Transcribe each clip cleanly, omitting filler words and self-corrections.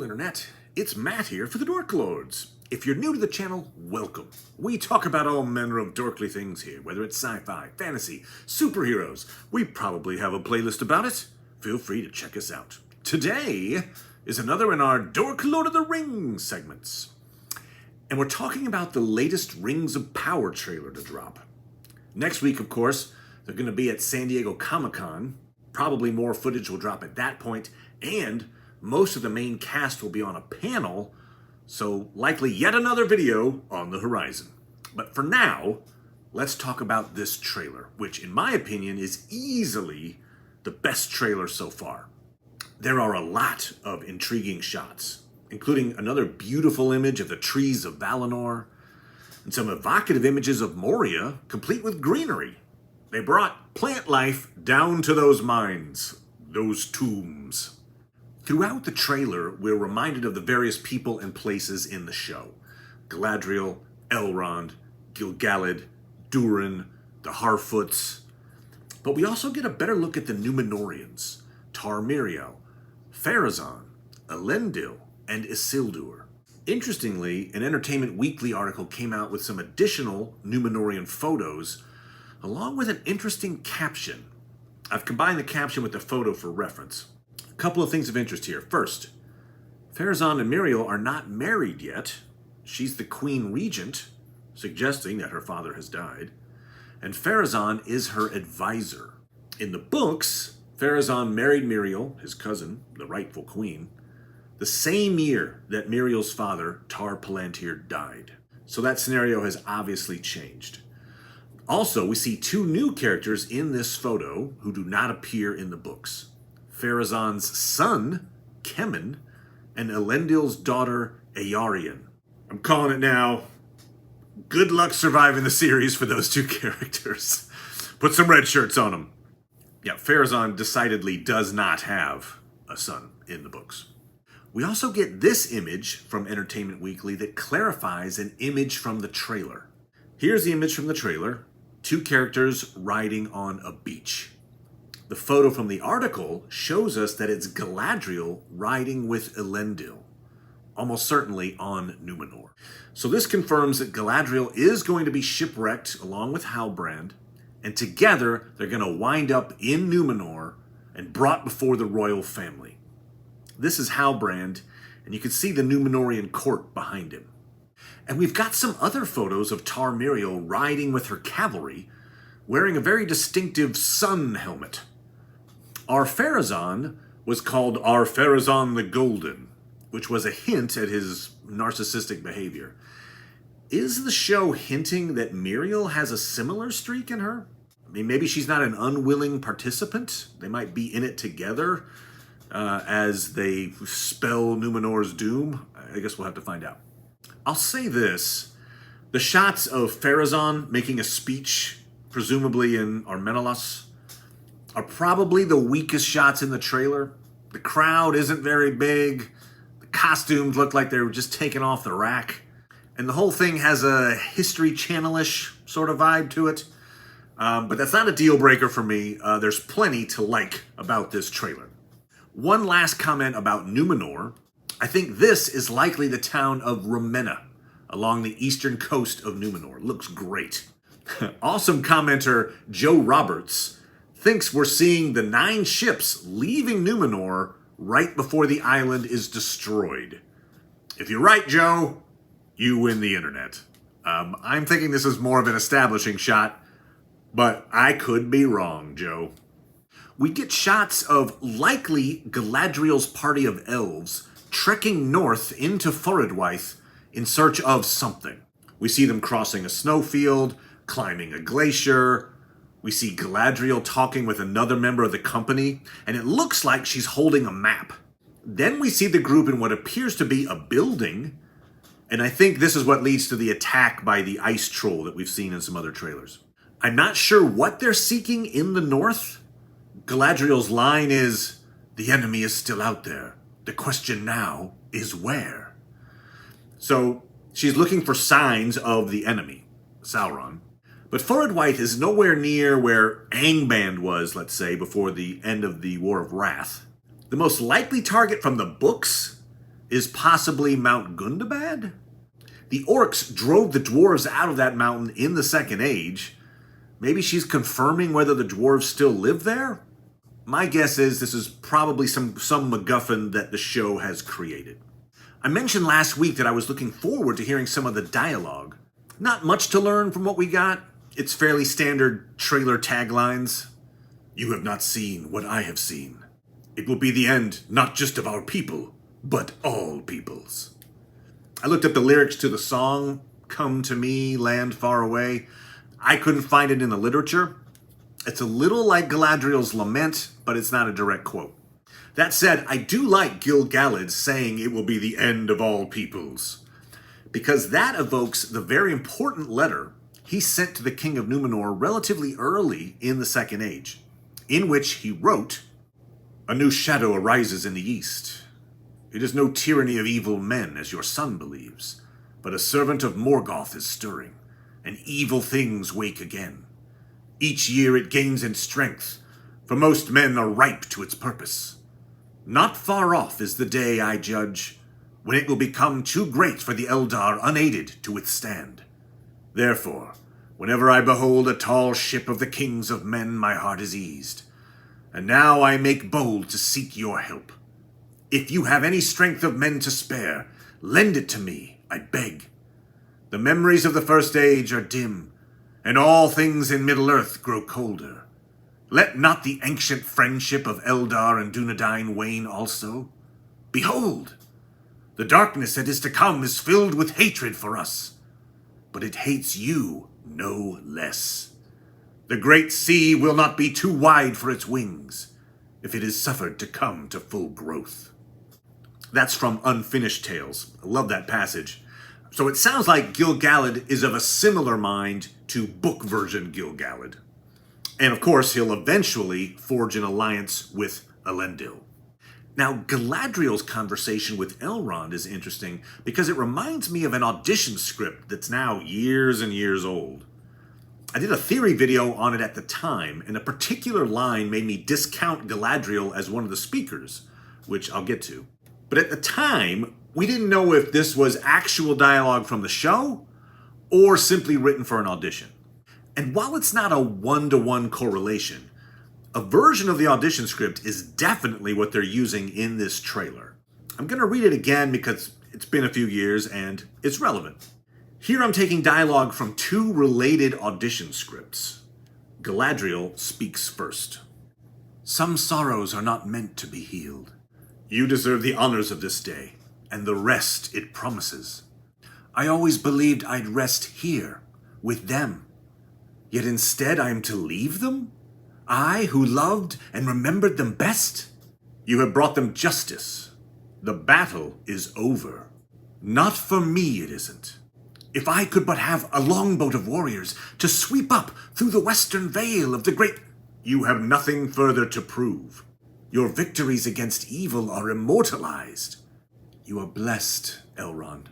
Hello Internet, it's Matt here for the Dork Lords. If you're new to the channel, welcome. We talk about all manner of dorkly things here, whether it's sci-fi, fantasy, superheroes. We probably have a playlist about it. Feel free to check us out. Today is another in our Dork Lord of the Rings segments. And we're talking about the latest Rings of Power trailer to drop. Next week, of course, they're going to be at San Diego Comic-Con. Probably more footage will drop at that point, and most of the main cast will be on a panel, so likely yet another video on the horizon. But for now, let's talk about this trailer, which in my opinion is easily the best trailer so far. There are a lot of intriguing shots, including another beautiful image of the trees of Valinor, and some evocative images of Moria, complete with greenery. They brought plant life down to those mines, those tombs. Throughout the trailer, we're reminded of the various people and places in the show. Galadriel, Elrond, Gil-galad, Durin, the Harfoots. But we also get a better look at the Númenóreans, Tar Miriel, Pharazôn, Elendil, and Isildur. Interestingly, an Entertainment Weekly article came out with some additional Númenórean photos, along with an interesting caption. I've combined the caption with the photo for reference. A couple of things of interest here. First, Pharazôn and Miriel are not married yet. She's the Queen Regent, suggesting that her father has died. And Pharazôn is her advisor. In the books, Pharazôn married Miriel, his cousin, the rightful queen, the same year that Miriel's father, Tar Palantir, died. So that scenario has obviously changed. Also, we see two new characters in this photo who do not appear in the books. Pharazôn's son, Kemen, and Elendil's daughter, Eärien. I'm calling it now. Good luck surviving the series for those two characters. Put some red shirts on them. Yeah, Pharazôn decidedly does not have a son in the books. We also get this image from Entertainment Weekly that clarifies an image from the trailer. Here's the image from the trailer. Two characters riding on a beach. The photo from the article shows us that it's Galadriel riding with Elendil, almost certainly on Númenor. So this confirms that Galadriel is going to be shipwrecked along with Halbrand, and together they're going to wind up in Númenor and brought before the royal family. This is Halbrand, and you can see the Númenórean court behind him. And we've got some other photos of Tar Miriel riding with her cavalry, wearing a very distinctive sun helmet. Ar-Pharazôn was called Ar-Pharazôn the Golden, which was a hint at his narcissistic behavior. Is the show hinting that Miriel has a similar streak in her? I mean, maybe she's not an unwilling participant. They might be in it together as they spell Númenor's doom. I guess we'll have to find out. I'll say this. The shots of Pharazôn making a speech, presumably in Ar-Menelaus, are probably the weakest shots in the trailer. The crowd isn't very big. The costumes look like they were just taken off the rack. And the whole thing has a History Channel-ish sort of vibe to it. But that's not a deal breaker for me. There's plenty to like about this trailer. One last comment about Númenor. I think this is likely the town of Ravenna along the eastern coast of Númenor. Looks great. Awesome commenter Joe Roberts thinks we're seeing the 9 ships leaving Númenor right before the island is destroyed. If you're right, Joe, you win the internet. I'm thinking this is more of an establishing shot, but I could be wrong, Joe. We get shots of likely Galadriel's party of elves trekking north into Forodwaith in search of something. We see them crossing a snowfield, climbing a glacier. We see Galadriel talking with another member of the company, and it looks like she's holding a map. Then we see the group in what appears to be a building, and I think this is what leads to the attack by the ice troll that we've seen in some other trailers. I'm not sure what they're seeking in the north. Galadriel's line is, "The enemy is still out there. The question now is where?" So she's looking for signs of the enemy, Sauron. But Forodwaith is nowhere near where Angband was, let's say, before the end of the War of Wrath. The most likely target from the books is possibly Mount Gundabad? The orcs drove the dwarves out of that mountain in the Second Age. Maybe she's confirming whether the dwarves still live there? My guess is this is probably some MacGuffin that the show has created. I mentioned last week that I was looking forward to hearing some of the dialogue. Not much to learn from what we got. It's fairly standard trailer taglines. You have not seen what I have seen. It will be the end not just of our people, but all peoples. I looked up the lyrics to the song, Come to Me, Land Far Away. I couldn't find it in the literature. It's a little like Galadriel's lament, but it's not a direct quote. That said, I do like Gil-galad saying it will be the end of all peoples, because that evokes the very important letter he sent to the King of Numenor relatively early in the Second Age, in which he wrote, A new shadow arises in the east. It is no tyranny of evil men, as your son believes, but a servant of Morgoth is stirring, and evil things wake again. Each year it gains in strength, for most men are ripe to its purpose. Not far off is the day, I judge, when it will become too great for the Eldar unaided to withstand. Therefore, whenever I behold a tall ship of the kings of men, my heart is eased. And now I make bold to seek your help. If you have any strength of men to spare, lend it to me, I beg. The memories of the First Age are dim, and all things in Middle-earth grow colder. Let not the ancient friendship of Eldar and Dunedain wane also. Behold, the darkness that is to come is filled with hatred for us, but it hates you no less. The great sea will not be too wide for its wings, if it is suffered to come to full growth. That's from Unfinished Tales. I love that passage. So it sounds like Gil-galad is of a similar mind to book version Gil-galad. And of course, he'll eventually forge an alliance with Elendil. Now, Galadriel's conversation with Elrond is interesting because it reminds me of an audition script that's now years and years old. I did a theory video on it at the time, and a particular line made me discount Galadriel as one of the speakers, which I'll get to. But at the time, we didn't know if this was actual dialogue from the show or simply written for an audition. And while it's not a one-to-one correlation, a version of the audition script is definitely what they're using in this trailer. I'm going to read it again because it's been a few years and it's relevant. Here I'm taking dialogue from two related audition scripts. Galadriel speaks first. Some sorrows are not meant to be healed. You deserve the honors of this day, and the rest it promises. I always believed I'd rest here, with them. Yet instead I am to leave them? I, who loved and remembered them best? You have brought them justice. The battle is over. Not for me it isn't. If I could but have a longboat of warriors to sweep up through the western vale of the great... You have nothing further to prove. Your victories against evil are immortalized. You are blessed, Elrond.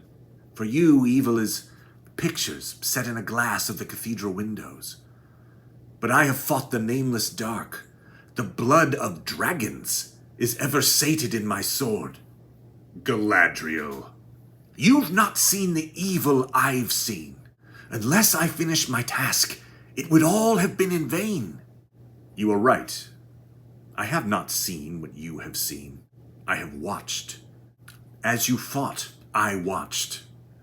For you, evil is pictures set in a glass of the cathedral windows. But I have fought the nameless dark. The blood of dragons is ever sated in my sword. Galadriel, you've not seen the evil I've seen. Unless I finish my task, it would all have been in vain. You are right. I have not seen what you have seen. I have watched. As you fought, I watched,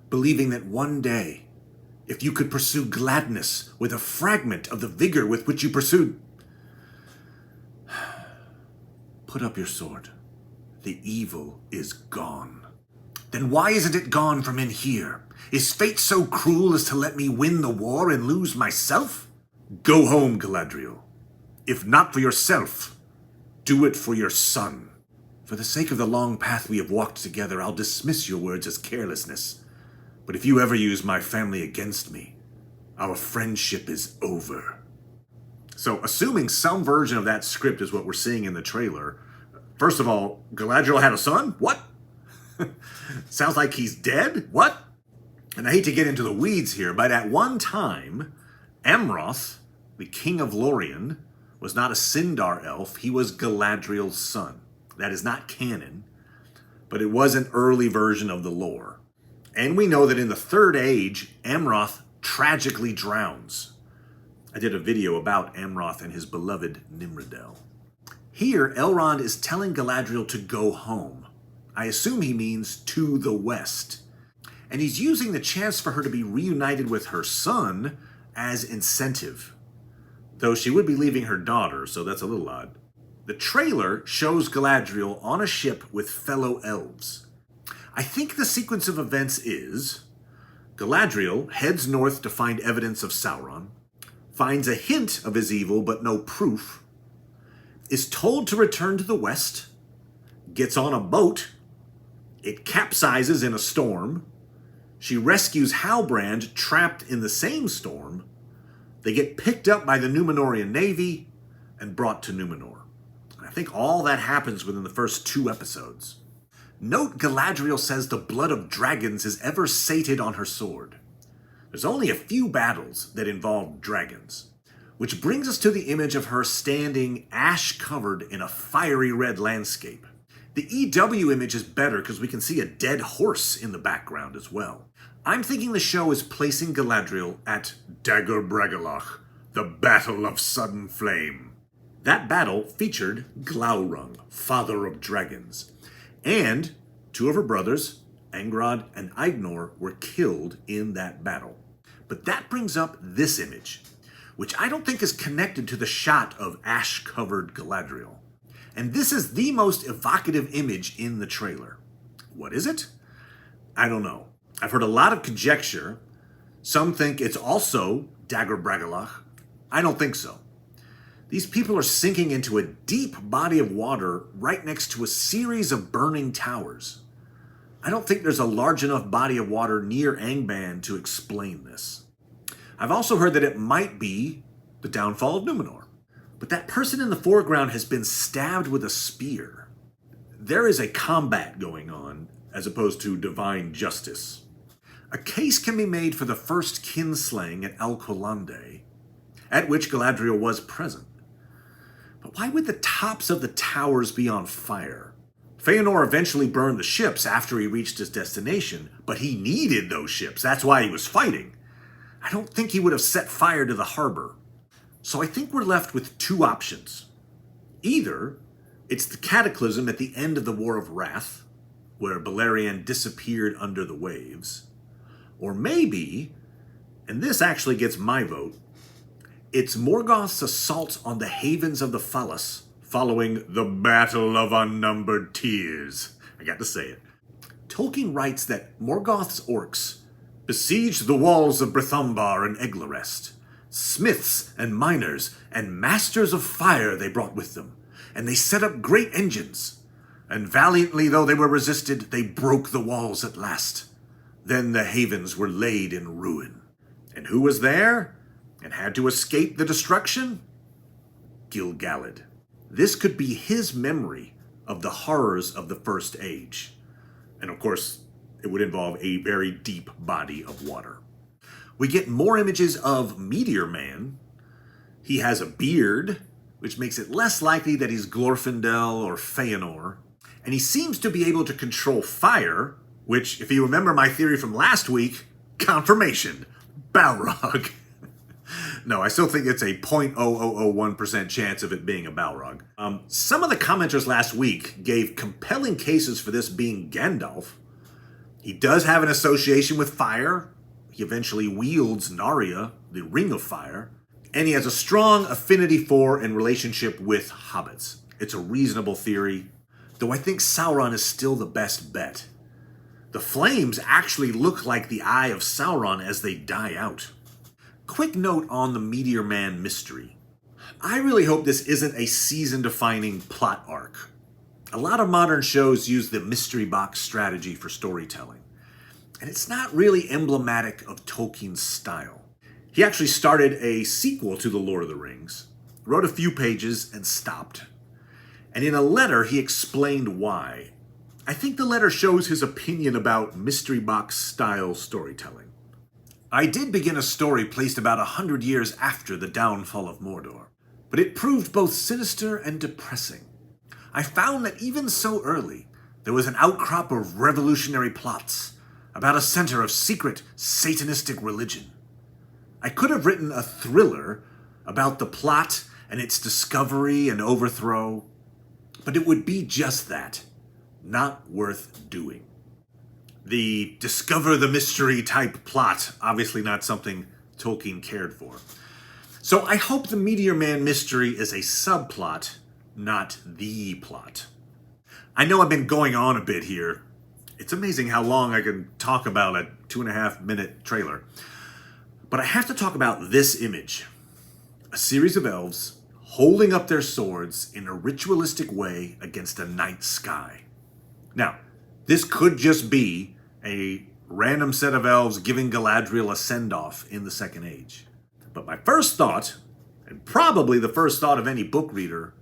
believing that one day, if you could pursue gladness with a fragment of the vigor with which you pursued... Put up your sword. The evil is gone. Then why isn't it gone from in here? Is fate so cruel as to let me win the war and lose myself? Go home, Galadriel. If not for yourself, do it for your son. For the sake of the long path we have walked together, I'll dismiss your words as carelessness. But if you ever use my family against me, our friendship is over. So, assuming some version of that script is what we're seeing in the trailer, first of all, Galadriel had a son? What? Sounds like he's dead? What? And I hate to get into the weeds here, but at one time, Amroth, the king of Lorien, was not a Sindar elf, he was Galadriel's son. That is not canon. but it was an early version of the lore. And we know that in the Third Age, Amroth tragically drowns. I did a video about Amroth and his beloved Nimrodel. Here, Elrond is telling Galadriel to go home. I assume he means to the west. And he's using the chance for her to be reunited with her son as incentive. Though she would be leaving her daughter, so that's a little odd. The trailer shows Galadriel on a ship with fellow elves. I think the sequence of events is Galadriel heads north to find evidence of Sauron, finds a hint of his evil but no proof, is told to return to the west, gets on a boat, it capsizes in a storm, she rescues Halbrand trapped in the same storm, they get picked up by the Númenórean navy and brought to Númenor. I think all that happens within the first 2 episodes. Note Galadriel says the blood of dragons is ever sated on her sword. There's only a few battles that involve dragons, which brings us to the image of her standing ash-covered in a fiery red landscape. The EW image is better because we can see a dead horse in the background as well. I'm thinking the show is placing Galadriel at Dagor Bragollach, the Battle of Sudden Flame. That battle featured Glaurung, father of dragons, and 2 of her brothers, Angrod and Eidnor, were killed in that battle. But that brings up this image, which I don't think is connected to the shot of ash-covered Galadriel. And this is the most evocative image in the trailer. What is it? I don't know. I've heard a lot of conjecture. Some think it's also Dagor Bragollach. I don't think so. These people are sinking into a deep body of water right next to a series of burning towers. I don't think there's a large enough body of water near Angband to explain this. I've also heard that it might be the downfall of Númenor. But that person in the foreground has been stabbed with a spear. There is a combat going on, as opposed to divine justice. A case can be made for the first kinslaying at Alqualande, at which Galadriel was present. But why would the tops of the towers be on fire? Feanor eventually burned the ships after he reached his destination, but he needed those ships. That's why he was fighting. I don't think he would have set fire to the harbor. So I think we're left with 2 options. Either it's the cataclysm at the end of the War of Wrath, where Beleriand disappeared under the waves. Or maybe, and this actually gets my vote, it's Morgoth's assault on the havens of the Falas following the Battle of Unnumbered Tears. I got to say it. Tolkien writes that Morgoth's orcs besieged the walls of Brythumbar and Eglarest. Smiths and miners and masters of fire they brought with them, and they set up great engines. And valiantly though they were resisted, they broke the walls at last. Then the havens were laid in ruin. And who was there and had to escape the destruction? Gil-galad. This could be his memory of the horrors of the First Age. And of course, it would involve a very deep body of water. We get more images of Meteor Man. He has a beard, which makes it less likely that he's Glorfindel or Feanor. And he seems to be able to control fire, which, if you remember my theory from last week, confirmation, Balrog. No, I still think it's a 0.0001% chance of it being a Balrog. Some of the commenters last week gave compelling cases for this being Gandalf. He does have an association with fire. He eventually wields Narya, the Ring of Fire, and he has a strong affinity for and relationship with hobbits. It's a reasonable theory, though I think Sauron is still the best bet. The flames actually look like the eye of Sauron as they die out. Quick note on the Meteor Man mystery. I really hope this isn't a season-defining plot arc. A lot of modern shows use the mystery box strategy for storytelling. And it's not really emblematic of Tolkien's style. He actually started a sequel to The Lord of the Rings, wrote a few pages, and stopped. And in a letter, he explained why. I think the letter shows his opinion about mystery box style storytelling. I did begin a story placed about 100 years after the downfall of Mordor, but it proved both sinister and depressing. I found that even so early, there was an outcrop of revolutionary plots about a center of secret satanistic religion. I could have written a thriller about the plot and its discovery and overthrow, but it would be just that, not worth doing. The discover the mystery type plot, obviously not something Tolkien cared for. So I hope the Meteor Man mystery is a subplot, not the plot. I know I've been going on a bit here. It's amazing how long I can talk about a 2.5-minute trailer. But I have to talk about this image. A series of elves holding up their swords in a ritualistic way against a night sky. Now, this could just be a random set of elves giving Galadriel a send-off in the Second Age. But my first thought, and probably the first thought of any book reader,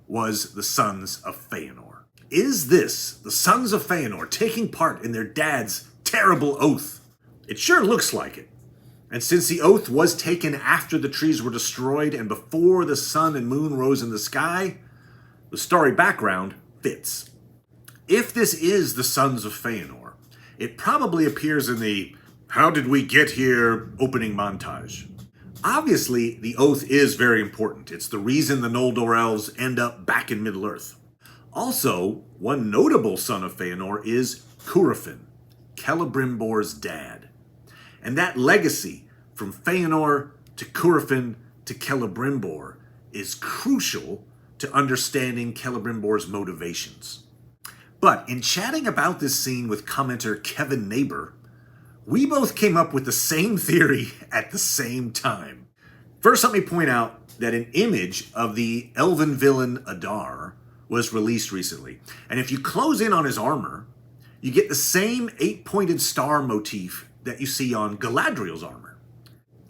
was the Sons of Feanor. Is this the Sons of Feanor taking part in their dad's terrible oath? It sure looks like it. And since the oath was taken after the trees were destroyed and before the sun and moon rose in the sky, the story background fits. If this is the Sons of Feanor, it probably appears in the "How did we get here" opening montage. Obviously, the oath is very important. It's the reason the Noldor elves end up back in Middle-earth. Also, one notable son of Feanor is Curufin, Celebrimbor's dad. And that legacy from Feanor to Curufin to Celebrimbor is crucial to understanding Celebrimbor's motivations. But in chatting about this scene with commenter Kevin Neighbor, we both came up with the same theory at the same time. First, let me point out that an image of the elven villain Adar was released recently. And if you close in on his armor, you get the same 8-pointed star motif that you see on Galadriel's armor.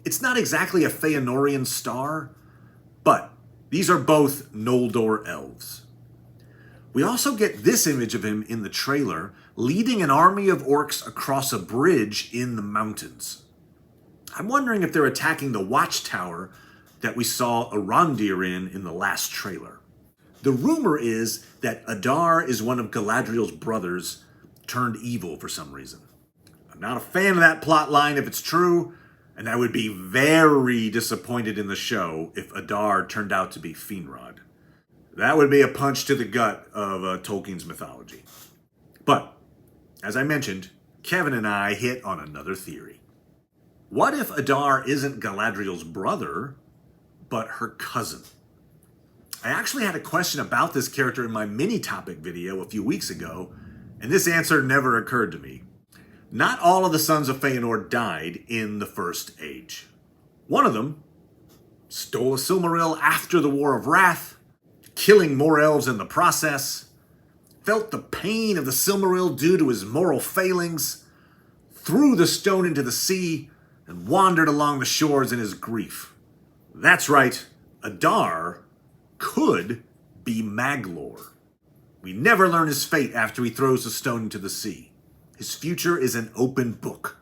It's not exactly a Feanorian star, but these are both Noldor elves. We also get this image of him in the trailer, leading an army of orcs across a bridge in the mountains. I'm wondering if they're attacking the watchtower that we saw Arondir in the last trailer. The rumor is that Adar is one of Galadriel's brothers turned evil for some reason. I'm not a fan of that plot line if it's true, and I would be very disappointed in the show if Adar turned out to be Finrod. That would be a punch to the gut of Tolkien's mythology. But, as I mentioned, Kevin and I hit on another theory. What if Adar isn't Galadriel's brother, but her cousin? I actually had a question about this character in my mini-topic video a few weeks ago, and this answer never occurred to me. Not all of the Sons of Feanor died in the First Age. One of them stole a Silmaril after the War of Wrath, killing more elves in the process, felt the pain of the Silmaril due to his moral failings, threw the stone into the sea, and wandered along the shores in his grief. That's right, Adar could be Maglor. We never learn his fate after he throws the stone into the sea. His future is an open book.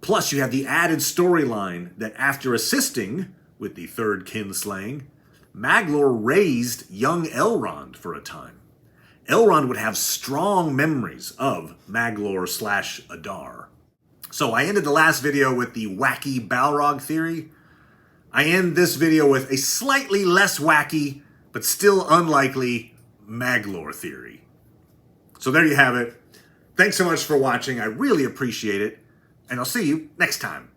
Plus, you have the added storyline that after assisting with the third kinslaying, Maglor raised young Elrond for a time. Elrond would have strong memories of Maglor/Adar. So I ended the last video with the wacky Balrog theory. I end this video with a slightly less wacky, but still unlikely, Maglor theory. So there you have it. Thanks so much for watching. I really appreciate it. And I'll see you next time.